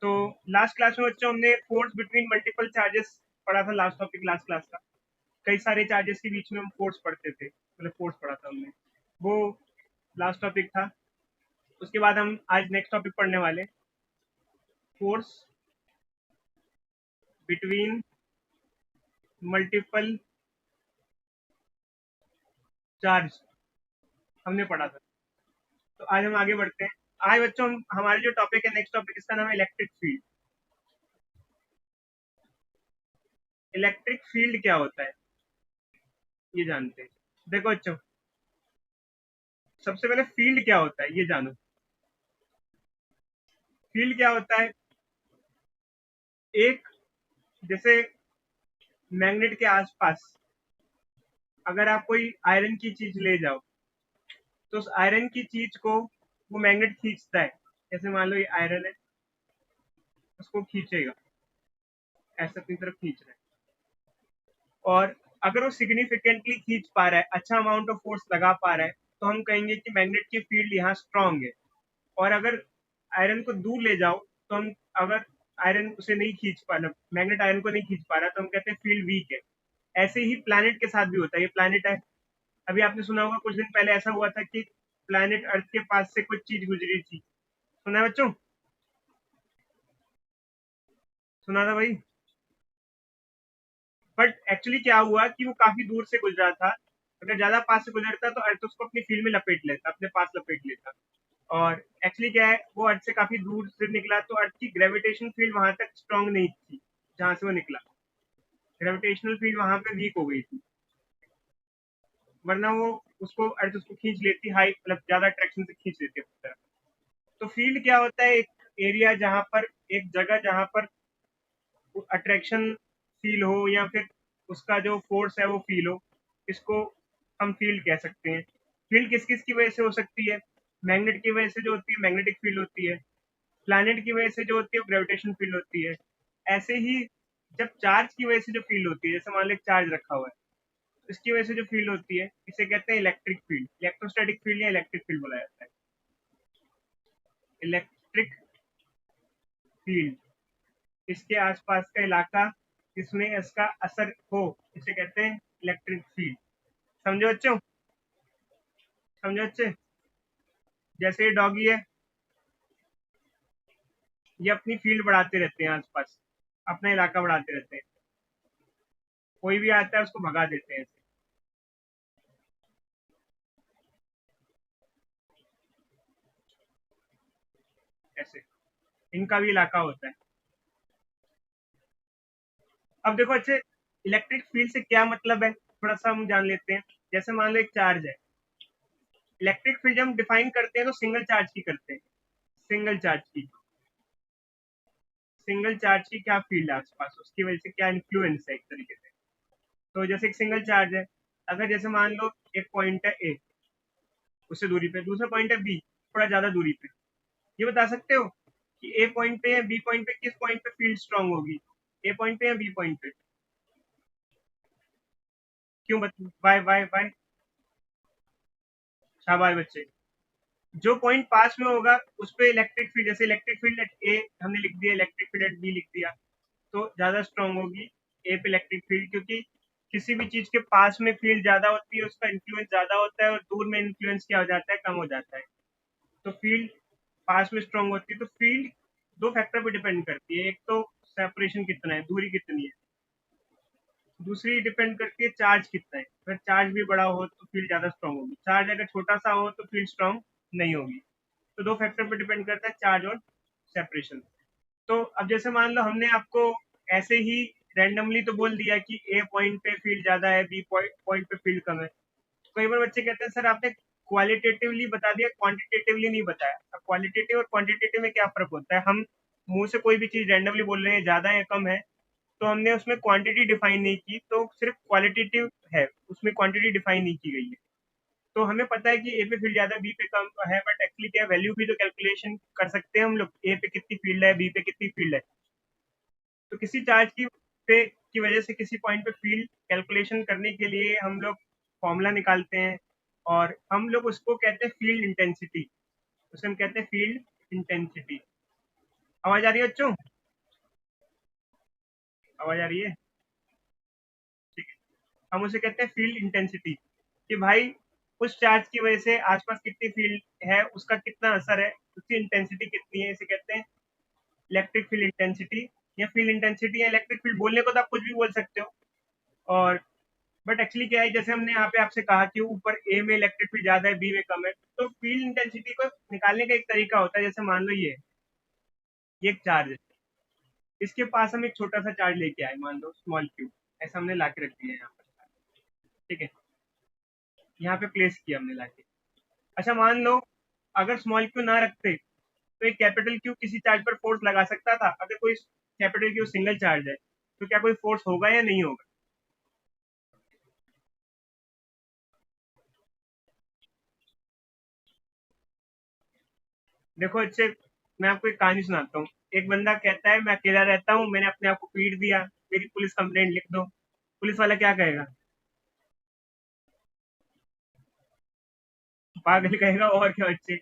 तो last class में बच्चों हमने फोर्स बिटवीन मल्टीपल चार्जेस पढ़ा था। लास्ट टॉपिक लास्ट क्लास का, कई सारे चार्जेस के बीच में हम फोर्स पढ़ते थे, मतलब फोर्स पढ़ा था हमने, वो लास्ट टॉपिक था। उसके बाद हम आज नेक्स्ट टॉपिक पढ़ने वाले, फोर्स बिटवीन मल्टीपल चार्ज हमने पढ़ा था। तो आज हम आगे बढ़ते हैं। आज बच्चों हमारे जो टॉपिक है, नेक्स्ट टॉपिक, इसका नाम है इलेक्ट्रिक फील्ड। इलेक्ट्रिक फील्ड क्या होता है ये जानते हैं। देखो बच्चों, सबसे पहले फील्ड क्या होता है ये जानो। फील्ड क्या होता है, एक, जैसे मैग्नेट के आसपास अगर आप कोई आयरन की चीज ले जाओ तो उस आयरन की चीज को वो मैग्नेट खींचता है। जैसे मान लो ये आयरन है, उसको खींचेगा, ऐसा अपनी तरफ खींच रहा है, और अगर वो सिग्निफिकेंटली खींच पा रहा है, अच्छा अमाउंट ऑफ फोर्स लगा पा रहा है, तो हम कहेंगे कि मैग्नेट की फील्ड यहाँ स्ट्रांग है। और अगर आयरन को दूर ले जाओ तो हम, अगर आयरन उसे नहीं खींच पा रहा, मैग्नेट आयरन को नहीं खींच पा रहा, तो हम कहते हैं फील्ड वीक है। ऐसे ही प्लैनेट के साथ भी होता है। ये प्लैनेट है, अभी आपने सुना होगा कुछ दिन पहले ऐसा हुआ था कि प्लैनेट अर्थ के पास से कुछ चीज गुजरी थी। सुना है बच्चों? सुना था भाई। बट एक्चुअली क्या हुआ कि वो काफी दूर से गुजरा था। अगर ज्यादा पास से गुजरता तो अर्थ उसको अपनी फील्ड में लपेट लेता, अपने पास लपेट लेता। और एक्चुअली क्या है, वो अर्थ से काफी दूर से निकला, तो अर्थ की ग्रेविटेशन फील्ड वहां तक स्ट्रांग नहीं थी जहां से वो निकला। ग्रेविटेशनल फील्ड वहां पे वीक हो गई थी, वरना वो उसको अर्थ उसको खींच लेती, हाई मतलब ज्यादा अट्रैक्शन से खींच लेती अपनी तरफ। तो फील्ड क्या होता है, एक एरिया जहां पर, एक जगह जहां पर अट्रैक्शन फील हो, या फिर उसका जो फोर्स है वो फील हो, इसको हम फील्ड कह सकते हैं। फील्ड किस किस की वजह से हो सकती है? मैग्नेट की वजह से जो होती है मैग्नेटिक फील्ड होती है, प्लैनेट की वजह से जो होती है ग्रेविटेशन फील्ड होती है। ऐसे ही जब चार्ज की वजह से जो फील्ड होती है, जैसे मान लो एक चार्ज रखा हुआ है, इसकी वजह से जो फील्ड होती है इसे कहते हैं इलेक्ट्रिक फील्ड। इलेक्ट्रोस्टैटिक फील्ड या इलेक्ट्रिक फील्ड बोला जाता है। इलेक्ट्रिक फील्ड, इसके आसपास का इलाका जिसमें इसका असर हो, इसे कहते हैं इलेक्ट्रिक फील्ड। समझो बच्चों? समझो बच्चे? जैसे ये डॉगी है, ये अपनी फील्ड बढ़ाते रहते हैं आसपास, अपना इलाका बढ़ाते रहते हैं। कोई भी आता है उसको भगा देते हैं ऐसे। इनका भी इलाका होता है। अब देखो अच्छे, इलेक्ट्रिक फील्ड से क्या मतलब है थोड़ा सा हम जान लेते हैं। जैसे मान लो एक चार्ज है, इलेक्ट्रिक फील्ड जब हम डिफाइन करते हैं तो सिंगल चार्ज की करते हैं। सिंगल चार्ज की, सिंगल चार्ज की क्या फील्ड है आसपास, उसकी वजह से क्या इन्फ्लुएंस है एक तरीके से। तो जैसे एक सिंगल चार्ज है, अगर जैसे मान लो एक पॉइंट है ए, उससे दूरी पे, दूसरा पॉइंट है बी, थोड़ा ज्यादा दूरी पे, ये बता सकते हो कि ए पॉइंट पे या बी पॉइंट पे किस पॉइंट पे फील्ड स्ट्रांग होगी, ए पॉइंट पे या बी पॉइंट पे? क्यों वाई वाई वाई? शाबाश बच्चे। जो पॉइंट पास में होगा उस पे इलेक्ट्रिक फील्ड, जैसे इलेक्ट्रिक फील्ड एट ए हमने लिख दिया, इलेक्ट्रिक फील्ड एट बी लिख दिया, तो ज्यादा स्ट्रांग होगी ए पे इलेक्ट्रिक फील्ड, क्योंकि किसी भी चीज के पास में फील्ड ज्यादा होती है, उसका इन्फ्लुएंस ज्यादा होता है, और दूर में इन्फ्लुएंस क्या हो जाता है, कम हो जाता है। तो फील्ड पास में स्ट्रांग होती है। तो फील्ड दो फैक्टर पे डिपेंड करती है, एक तो सेपरेशन कितना है, दूरी कितनी है, दूसरी डिपेंड करती है चार्ज कितना है। अगर चार्ज भी बड़ा हो तो फील्ड ज्यादा स्ट्रांग होगी, चार्ज अगर छोटा सा हो तो फील्ड स्ट्रांग नहीं होगी। तो दो फैक्टर पे डिपेंड करता है, चार्ज और सेपरेशन। तो अब जैसे मान लो हमने आपको ऐसे ही रैंडमली तो बोल दिया कि ए पॉइंट पे फील्ड ज्यादा है, बी पॉइंट पे फील्ड कम है। तो कई बार बच्चे कहते हैं सर आपने क्वालिटेटिवली बता दिया, क्वांटिटेटिवली नहीं बताया। अब क्वालिटेटिव और क्वांटिटेटिव में क्या फर्क होता है? हम मुंह से कोई भी चीज रैंडमली बोल रहे हैं, ज्यादा है कम है, तो हमने उसमें क्वांटिटी डिफाइन नहीं की, तो सिर्फ क्वालिटेटिव है, उसमें क्वांटिटी डिफाइन नहीं की गई है। तो हमें पता है कि ए पे फील्ड ज्यादा, बी पे कम है, बट एक्चुअली क्या वैल्यू भी तो कैलकुलेशन कर सकते हैं हम लोग, ए पे कितनी फील्ड है, बी पे कितनी फील्ड है। तो किसी चार्ज की वजह से किसी पॉइंट पे फील्ड कैलकुलेशन करने के लिए हम लोग फॉर्मूला निकालते हैं, और हम लोग उसको कहते हैं फील्ड इंटेंसिटी। उसे हम कहते हैं फील्ड इंटेंसिटी। आवाज आ रही है बच्चों? आवाज आ रही है? ठीक है। हम उसे कहते हैं फील्ड इंटेंसिटी, कि भाई उस चार्ज की वजह से आसपास कितनी फील्ड है, उसका कितना असर है, उसकी इंटेंसिटी कितनी है, इसे कहते हैं इलेक्ट्रिक फील्ड इंटेंसिटी या फील्ड इंटेंसिटी या इलेक्ट्रिक फील्ड। बोलने को तो आप कुछ भी बोल सकते हो, और बट एक्चुअली क्या है, जैसे हमने यहाँ पे आपसे कहा कि ऊपर ए में इलेक्ट्रिक फील्ड ज्यादा है, बी में कम है, तो फील्ड इंटेंसिटी को निकालने का एक तरीका होता है। जैसे मान लो ये एक चार्ज है, इसके पास हम एक छोटा सा चार्ज लेके आए, मान लो स्मॉल क्यू, ऐसा हमने ला के रख दिया है यहाँ पर। ठीक है, यहाँ पे प्लेस किया हमने लाके। अच्छा मान लो अगर स्मॉल क्यू ना रखते तो एक कैपिटल क्यू किसी चार्ज पर फोर्स लगा सकता था। अगर कोई कैपिटल क्यू सिंगल चार्ज है तो क्या कोई फोर्स होगा या नहीं होगा? देखो अच्छे, मैं आपको एक कहानी सुनाता हूँ। एक बंदा कहता है मैं अकेला रहता हूँ, मैंने अपने आप को पीट दिया, मेरी पुलिस कंप्लेंट लिख दो। पुलिस वाला क्या कहेगा? पागल कहेगा, और क्या बच्चे,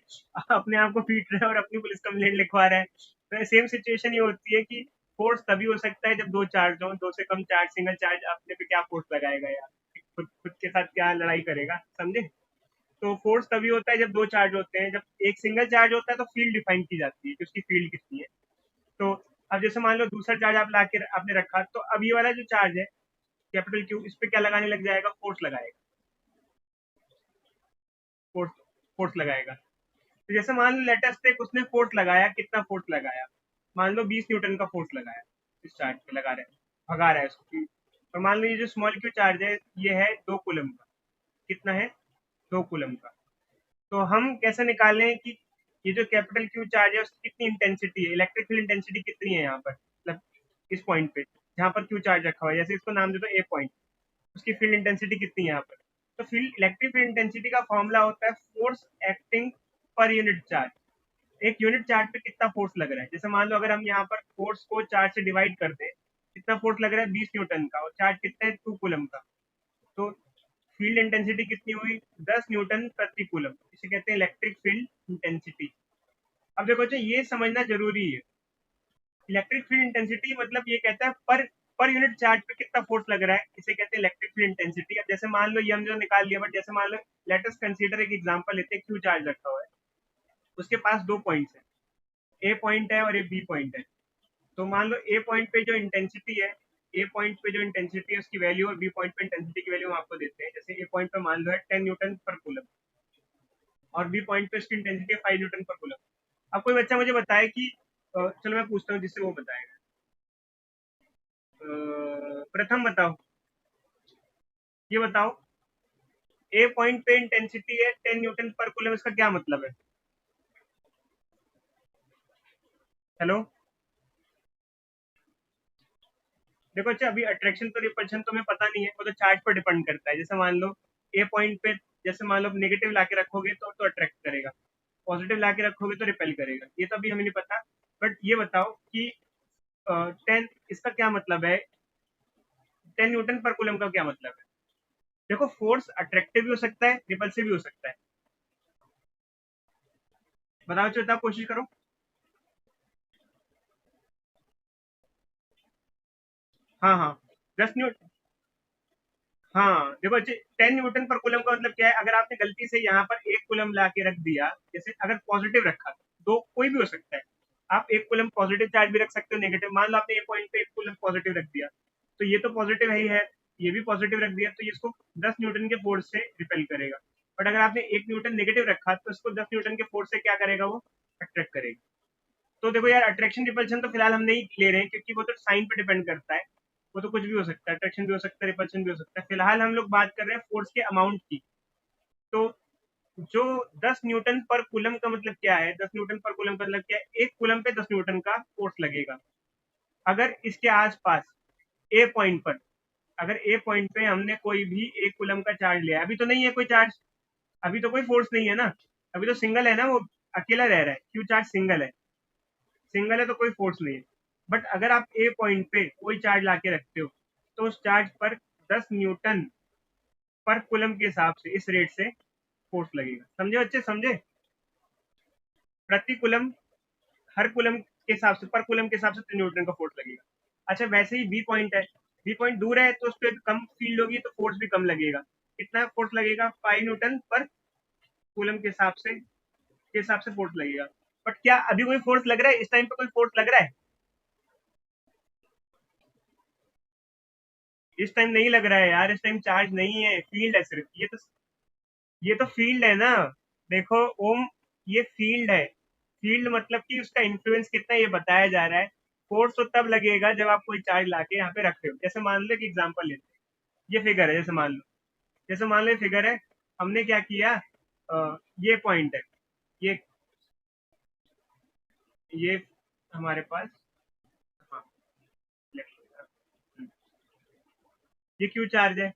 अपने आप को पीट रहा है और अपनी पुलिस कंप्लेंट लिखवा रहा है। तो सेम सिचुएशन ये होती है कि फोर्स तभी हो सकता है जब दो चार्ज हो, दो से कम चार्ज, सिंगल चार्ज अपने पे क्या फोर्स लगाएगा यार, खुद खुद के साथ क्या लड़ाई करेगा, समझे? तो फोर्स तभी होता है जब दो चार्ज होते हैं। जब एक सिंगल चार्ज होता है तो फील्ड डिफाइन की जाती है कि उसकी फील्ड कितनी है। तो अब जैसे मान लो दूसरा चार्ज आप ला के आपने रखा, तो अब ये वाला जो चार्ज है कैपिटल क्यू, इस पे क्या लगाने लग जाएगा? फोर्स लगाएगा, फोर्स फोर्स लगाएगा। तो जैसे मान लो लेटेस्ट एक उसने फोर्स लगाया, कितना फोर्स लगाया? मान लो 20 न्यूटन का फोर्स लगाया, इस चार्ज पे लगा रहा है, भगा रहा है उसको। तो मान लो ये जो स्मॉल क्यू चार्ज है ये है 2 कूलम का। कितना है? 2 कूलम का। तो हम कैसे निकालें कि ये जो कैपिटल क्यू चार्ज है उसकी कितनी इंटेंसिटी है, इलेक्ट्रिक फील्ड इंटेंसिटी कितनी है यहाँ पर, मतलब इस पॉइंट पे जहाँ पर क्यू चार्ज रखा हुआ है, जैसे इसको नाम दे दो ए पॉइंट, उसकी फील्ड इंटेंसिटी कितनी है यहाँ पर? तो फील्ड इलेक्ट्रिक फील्ड इंटेंसिटी का फॉर्मूला होता है force acting per unit charge. एक यूनिट चार्ज पे कितना फोर्स लग रहा है। जैसे मान लो अगर हम यहाँ पर फोर्स को चार्ज से डिवाइड कर दें, कितना फोर्स लग रहा है? 20 न्यूटन का, और चार्ज कितना है? 2 कूलम का। तो फील्ड इंटेंसिटी कितनी हुई? 10 न्यूटन प्रति कूलम। इसे कहते हैं इलेक्ट्रिक फील्ड इंटेंसिटी। अब देखो अच्छा, ये समझना जरूरी है, इलेक्ट्रिक फील्ड इंटेंसिटी मतलब ये कहता है पर यूनिट चार्ज पे कितना फोर्स लग रहा है, इसे कहते हैं इलेक्ट्रिक फील्ड इंटेंसिटी। अब जैसे मान लो ये हम जो निकाल लिया, बट जैसे मान लो लेट अस कंसीडर एक एग्जांपल लेते हैं, क्यू चार्ज रखा हुआ है, उसके पास दो पॉइंट्स है, ए पॉइंट है और एक बी पॉइंट है। तो मान लो ए पॉइंट पे जो इंटेंसिटी है, ए पॉइंट पे जो इंटेंसिटी है उसकी वैल्यू, और बी पॉइंट पे इंटेंसिटी की वैल्यू हम आपको देते हैं। जैसे ए पॉइंट पे मान लो है 10 न्यूटन पर कूलम, और बी पॉइंट पे उसकी इंटेंसिटी है 5 न्यूटन पर कूलम। अब कोई बच्चा मुझे बताए कि चलो मैं पूछता हूँ जिससे वो बताएगा। प्रथम बताओ, ये बताओ, ए पॉइंट पे इंटेंसिटी है 10 न्यूटन पर कूलम, इसका क्या मतलब है? हेलो? देखो अच्छा, अभी अट्रैक्शन तो रिपल्शन तो हमें पता नहीं है, वो तो चार्ज पर डिपेंड करता है। जैसे मान लो ए पॉइंट पे, जैसे मान लो नेगेटिव ला के रखोगे तो अट्रैक्ट करेगा, पॉजिटिव ला के रखोगे तो रिपेल करेगा, ये तो अभी हमें नहीं पता। बट ये बताओ कि 10, इसका क्या मतलब है? 10 न्यूटन पर कूलम का क्या मतलब है? देखो फोर्स अट्रैक्टिव भी हो सकता है, रिपल्सिव भी हो सकता है। बताओ बताओ, कोशिश करो। हाँ हाँ, 10 न्यूटन। हाँ देखो, 10 न्यूटन पर कूलम का मतलब क्या है? अगर आपने गलती से यहाँ पर एक कूलम ला के रख दिया, जैसे अगर पॉजिटिव रखा, दो कोई भी हो सकता है, आप एक कूलम पॉजिटिव चार्ज भी रख सकते हो, नेगेटिव। मान लो आपने एक पॉइंट पे एक कूलम पॉजिटिव रख दिया, तो ये तो पॉजिटिव है ही है, ये भी पॉजिटिव रख दिया, तो ये इसको 10 न्यूटन के फोर्स से रिपेल करेगा। बट अगर आपने 1 न्यूटन नेगेटिव रखा तो इसको 10 न्यूटन के फोर्स से क्या करेगा? वो अट्रैक्ट करेगा। तो देखो यार, अट्रैक्शन रिपल्शन तो फिलहाल हम नहीं ले रहे हैं, क्योंकि वो तो साइन पे डिपेंड करता है, वो तो कुछ भी हो सकता है, अट्रैक्शन भी हो सकता है, रिपल्शन भी हो सकता है। फिलहाल हम लोग बात कर रहे हैं फोर्स के अमाउंट की। तो जो 10 न्यूटन पर कूलम का मतलब क्या है, 10 न्यूटन पर कूलम का मतलब क्या है? एक कूलम पे 10 न्यूटन का फोर्स लगेगा। अगर इसके आसपास ए पॉइंट पर, अगर ए पॉइंट पे हमने कोई भी एक कूलम का चार्ज लिया, अभी तो नहीं है कोई चार्ज, अभी तो कोई फोर्स नहीं है ना, अभी तो सिंगल है ना, वो अकेला रह रहा है, क्यू चार्ज सिंगल है, सिंगल है तो कोई फोर्स नहीं है। बट अगर आप ए पॉइंट पे कोई चार्ज लाके रखते हो, तो उस चार्ज पर 10 न्यूटन पर कूलम के हिसाब से इस रेट से फोर्स लगेगा। समझे बच्चे, समझे? प्रति कूलम, हर कूलम के हिसाब से, पर कूलम के हिसाब से 3 न्यूटन का फोर्स लगेगा। अच्छा वैसे ही बी पॉइंट है, बी पॉइंट दूर है तो उस पर कम फील्ड होगी तो फोर्स भी कम लगेगा। कितना फोर्स लगेगा? 5 न्यूटन पर कूलम के हिसाब से फोर्स लगेगा। बट क्या अभी कोई फोर्स लग रहा है? इस टाइम पे कोई फोर्स लग रहा है? इस टाइम नहीं लग रहा है यार, इस टाइम चार्ज नहीं है, फील्ड है सिर्फ। ये तो फील्ड है ना। देखो ओम, ये फील्ड है। फील्ड मतलब कि उसका इन्फ्लुएंस कितना है ये बताया जा रहा है। फोर्स तो तब लगेगा जब आप कोई चार्ज लाके यहाँ पे रख रहे हो। जैसे मान लो कि एग्जांपल लेते हैं, ये फिगर है, जैसे मान लो ये फिगर है, हमने क्या किया, ये पॉइंट है, ये ये हमारे पास, हाँ, ये क्यू चार्ज है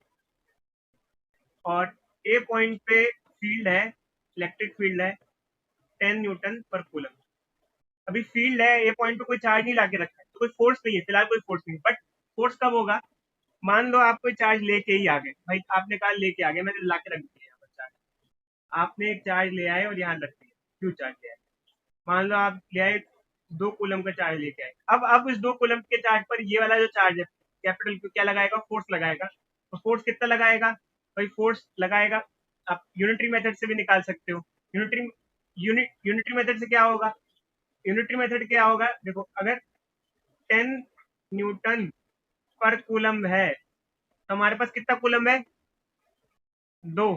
और ए पॉइंट पे फील्ड है, इलेक्ट्रिक फील्ड है 10 न्यूटन पर कूलम। अभी फील्ड है, ए पॉइंट पे कोई चार्ज नहीं लाके रखा है तो कोई फोर्स नहीं है, फिलहाल कोई फोर्स नहीं, बट फोर्स कब होगा? मान लो आप कोई चार्ज लेके ही आ गए भाई, आपने कहा लेके आ गए, मैंने लाके रख दिया यहाँ पर चार्ज। आपने एक चार्ज ले आए और यहाँ रख दिया, क्यू चार्ज ले आए। मान लो आप ले आए 2 कूलम का चार्ज लेके आए। अब इस 2 कूलम के चार्ज पर ये वाला जो चार्ज है कैपिटल क्यू क्या लगाएगा? फोर्स लगाएगा। तो फोर्स कितना लगाएगा भाई? फोर्स लगाएगा, आप यूनिटरी मेथड से भी निकाल सकते हो। यूनिटरी मेथड से क्या होगा? यूनिटरी मेथड क्या होगा? देखो अगर 10 न्यूटन पर कूलम है तो हमारे पास कितना कूलम है? 2।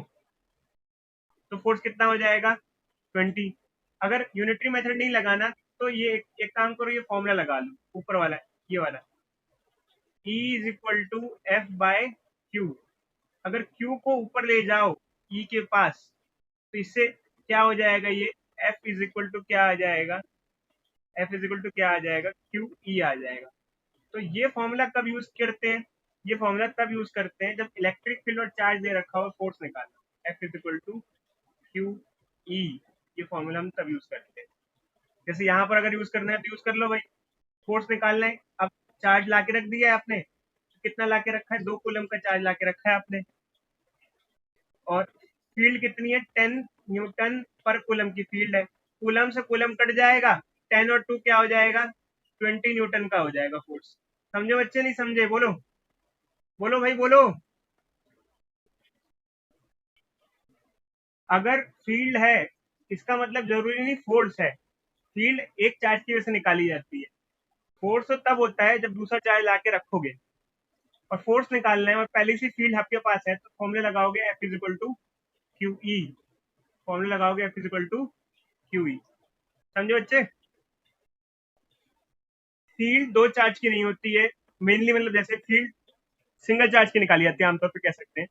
तो फोर्स कितना हो जाएगा? 20। अगर यूनिटरी मेथड नहीं लगाना तो ये एक काम करो, ये फॉर्मूला लगा लो ऊपर वाला, ये वाला, E is equal to F by Q. अगर Q को ऊपर ले जाओ E के पास तो इससे क्या हो जाएगा? ये F इज इक्वल टू क्या आ जाएगा? F इज इक्वल टू क्या आ जाएगा? क्यू ई आ जाएगा। तो ये फॉर्मूला कब यूज करते हैं? ये फॉर्मूला तब यूज करते हैं जब इलेक्ट्रिक फील्ड और चार्ज दे रखा हो, फोर्स निकालना, F is equal to Q E. ये फॉर्मूला हम तब यूज करते हैं। जैसे यहाँ पर अगर यूज करना है तो यूज कर लो भाई, फोर्स निकालना है। अब चार्ज ला के रख दिया है आपने, कितना ला के रखा है? 2 कूलम का चार्ज ला के रखा है आपने, और फील्ड कितनी है? 10 न्यूटन पर कूलम की फील्ड है। कूलम से कूलम कट जाएगा, 10 और 2 क्या हो जाएगा? 20 न्यूटन का हो जाएगा फोर्स। समझे बच्चे? नहीं समझे? बोलो बोलो भाई बोलो। अगर फील्ड है इसका मतलब जरूरी नहीं फोर्स है। फील्ड एक चार्ज की वजह से निकाली जाती है, फोर्स तो तब होता है जब दूसरा चार्ज ला के रखोगे। और फोर्स निकालना है और पहले से फील्ड आपके पास है तो फॉर्मूला लगाओगे F is equal to Q E. Formula लगाओगे F is equal to Q E. समझे बच्चे? फील्ड दो चार्ज की नहीं होती है मेनली, मतलब जैसे फील्ड सिंगल चार्ज की निकाली जाती है आमतौर पर, कह सकते हैं।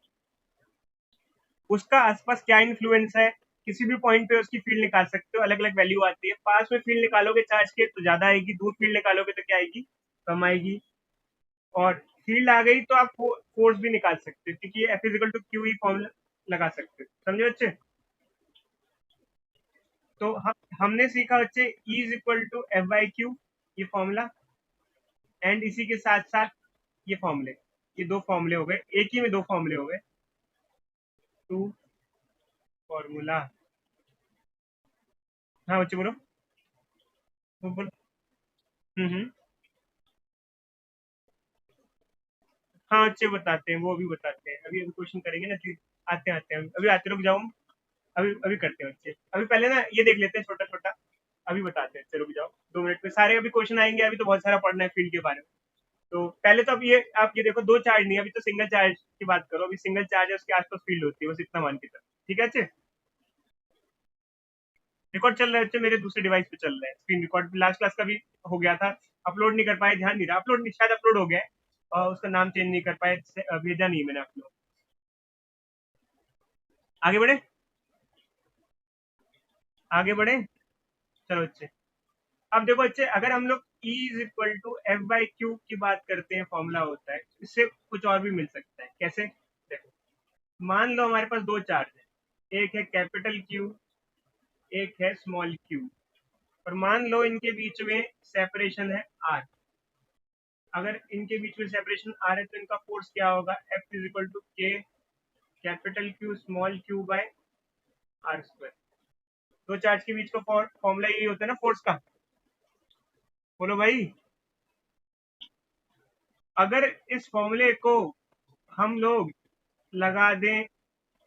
उसका आसपास क्या इन्फ्लुएंस है, किसी भी पॉइंट पे उसकी फील्ड निकाल सकते हो, अलग अलग वैल्यू आती है। पास में फील्ड निकालोगे चार्ज के तो ज्यादा आएगी, दूर फील्ड निकालोगे तो क्या आएगी? कम आएगी। और फील्ड आ गई तो आप फोर्स भी निकाल सकते हो, क्योंकि F is equal to Q E formula लगा सकते हो। समझे बच्चे? तो हमने सीखा बच्चे E is equal to F by Q, ये फॉर्मूला, एंड इसी के साथ साथ ये फॉर्मूले, ये दो फॉर्मूले हो गए, एक ही में दो फॉर्मूले हो गए। Two formula. हाँ बच्चे बोलो। बोलो। हम्म। हाँ बच्चे बताते हैं, वो भी बताते हैं, अभी अभी क्वेश्चन करेंगे ना कि आते हैं, अभी आते, रुक जाओ। अभी अभी करते हैं बच्चे, अभी पहले ना ये देख लेते हैं छोटा छोटा, अभी बताते हैं। चलो रुक जाओ 2 मिनट में, सारे अभी क्वेश्चन आएंगे, अभी तो बहुत सारा पढ़ना है फील्ड के बारे में। तो पहले तो अब ये आप ये देखो, दो चार्ज नहीं, अभी तो सिंगल चार्ज की बात करो। अभी सिंगल चार्ज है, उसके आसपास फील्ड होती है, बस इतना मान के चलो। ठीक है अच्छे? रिकॉर्ड चल रहा है बच्चे, मेरे दूसरे डिवाइस पे चल रहा है स्क्रीन रिकॉर्ड। लास्ट क्लास का भी हो गया था, अपलोड नहीं कर पाए, ध्यान नहीं रहा। अपलोड नहीं, शायद अपलोड हो गया है और उसका नाम चेंज नहीं कर पाए, भेजा नहीं मैंने अपलोड। आगे बढ़े, आगे बढ़े। चलो अच्छे, अब देखो अच्छे, अगर हम लोग E is equal to F by Q की बात करते हैं, फॉर्मूला होता है, इससे कुछ और भी मिल सकता है। कैसे? देखो, मान लो हमारे पास दो चार्ज है, एक है कैपिटल क्यू, एक है स्मॉल क्यू, और मान लो इनके बीच में सेपरेशन है आर। अगर इनके बीच में सेपरेशन आर है तो इनका फोर्स क्या होगा? F is equal to K capital Q small Q by R square. दो चार्ज के बीच का फॉर्मूला यही होता है ना फोर्स का। बोलो भाई। अगर इस फॉर्मूले को हम लोग लगा दें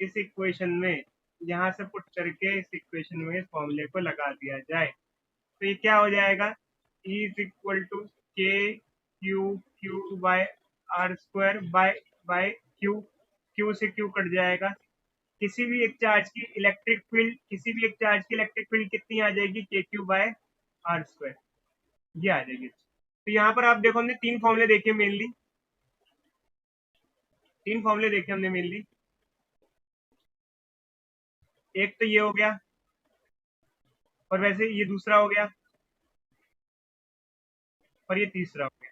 इस इक्वेशन में, यहाँ से पुट करके इस इक्वेशन में इस फॉर्मूले को लगा दिया जाए, तो ये क्या हो जाएगा, E is equal to K Q Q by R square by Q. Q से क्यू कट जाएगा। किसी भी एक चार्ज की इलेक्ट्रिक फील्ड, किसी भी एक चार्ज की इलेक्ट्रिक फील्ड कितनी आ जाएगी, के क्यू बाय आर स्क्वायर, ये आ जाएगी। तो यहाँ पर आप देखो, हमने तीन फॉर्मूले देखे मेनली, तीन फॉर्मूले देखे हमने मेनली। एक तो ये हो गया, और वैसे ये दूसरा हो गया, और ये तीसरा हो गया।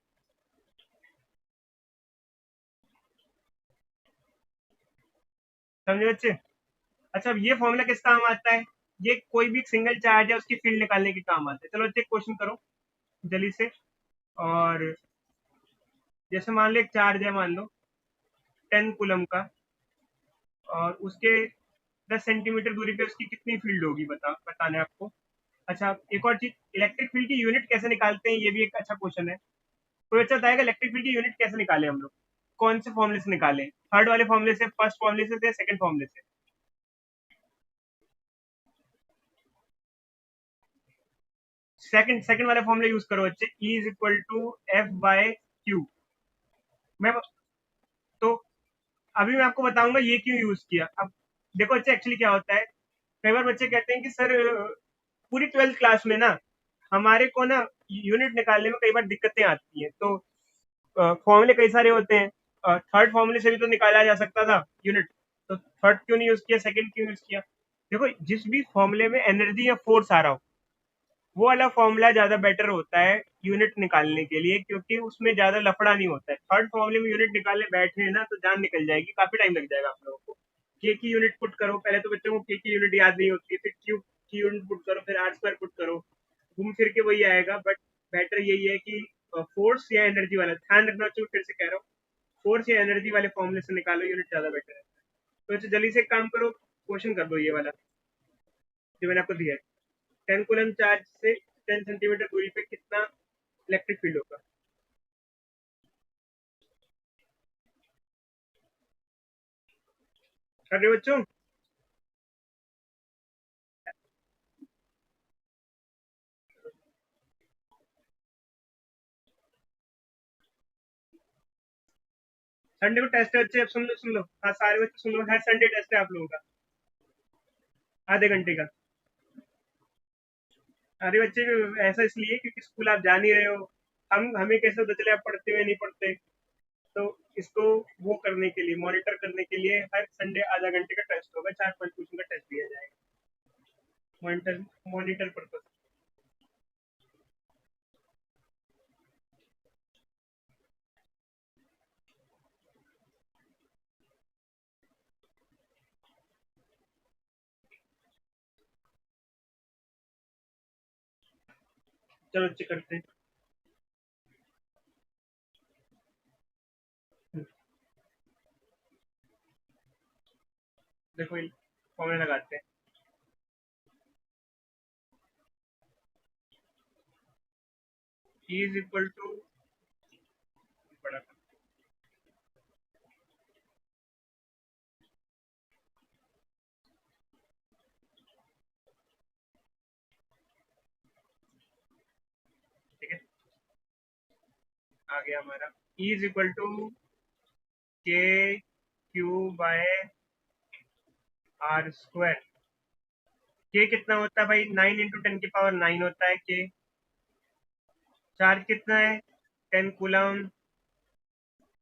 समझे बच्चे? अच्छा, अब ये फॉर्मूला किस काम आता है, ये कोई भी सिंगल चार्ज है उसकी फील्ड निकालने के काम आता है। चलो बच्चे क्वेश्चन करो जल्दी से। और जैसे मान लो एक चार्ज है, मान लो 10 कूलम का, और उसके 10 सेंटीमीटर दूरी पे उसकी कितनी फील्ड होगी, बताना है आपको। अच्छा, एक और चीज, इलेक्ट्रिक फील्ड की यूनिट कैसे निकालते हैं, ये भी एक अच्छा क्वेश्चन है। कोई अच्छा बताएगा इलेक्ट्रिक फील्ड की यूनिट कैसे निकाले हम लोग, कौन से फॉर्मूले से निकाले, थर्ड वाले फॉर्मूले से, फर्स्ट फॉर्मूले से, सेकंड फॉर्मूले से? सेकंड सेकंड वाला फॉर्मूला यूज करो बच्चे, E is equal to F by Q. मैं तो अभी मैं आपको बताऊंगा ये क्यों यूज किया। अब देखो बच्चे, एक्चुअली क्या होता है, कई बार बच्चे कहते हैं कि सर पूरी 12th क्लास में ना हमारे को ना यूनिट निकालने में कई बार दिक्कतें आती हैं, तो फॉर्मूले कई सारे होते हैं, थर्ड फॉर्मूले से भी तो निकाला जा सकता था यूनिट, तो थर्ड क्यों नहीं यूज किया, सेकंड क्यों यूज किया? देखो, जिस भी फॉर्मूले में एनर्जी या फोर्स आ रहा हो, वो वाला फॉर्मूला ज्यादा बेटर होता है यूनिट निकालने के लिए, क्योंकि उसमें ज्यादा लफड़ा नहीं होता है। थर्ड फॉर्मूले में यूनिट निकालने बैठे ना तो जान निकल जाएगी, काफी टाइम लग जाएगा आप लोगों को। के की यूनिट पुट करो, पहले तो बच्चों को के की यूनिट याद नहीं होती है, फिर क्यू की यूनिट पुट करो, फिर आर स्क्वायर पुट करो, घूम फिर के वही आएगा। बट बेटर यही है कि फोर्स या एनर्जी वाला ध्यान रखना चाहिए, फिर से कह रहा हूँ, फोर्स या एनर्जी वाले फॉर्मूले से निकालो यूनिट, ज्यादा बेटर है। तो अच्छा, जल्दी से एक काम करो, क्वेश्चन कर दो ये वाला जो मैंने आपको दिया है। 10 कूलम चार्ज से 10 सेंटीमीटर दूरी पे कितना इलेक्ट्रिक फील्ड होगा? कर रहे हो बच्चों? संडे को टेस्ट है बच्चे, अब सुन लो सुन लो, हाँ सारे बच्चे सुन लो, हर संडे टेस्ट है आप लोगों का, आधे घंटे का। अरे बच्चे, ऐसा इसलिए क्योंकि स्कूल आप जा नहीं रहे हो, हम हमें कैसे पता चले आप पढ़ते हुए नहीं पढ़ते। तो इसको वो करने के लिए, मॉनिटर करने के लिए हर संडे आधा घंटे का टेस्ट होगा, 4-5 क्वेश्चन का टेस्ट दिया जाएगा, मॉनिटर मॉनिटर पर्पज। चलो बच्चे करते हैं। देखो फॉर्मूला लगाते हैं। E इज इक्वल टू, बड़ा, ठीक है, आ गया हमारा। E is equal to K Q by R square. के कितना होता है भाई, 9 × 10⁻⁹ होता है के। चार्ज कितना है, 10 कूलम,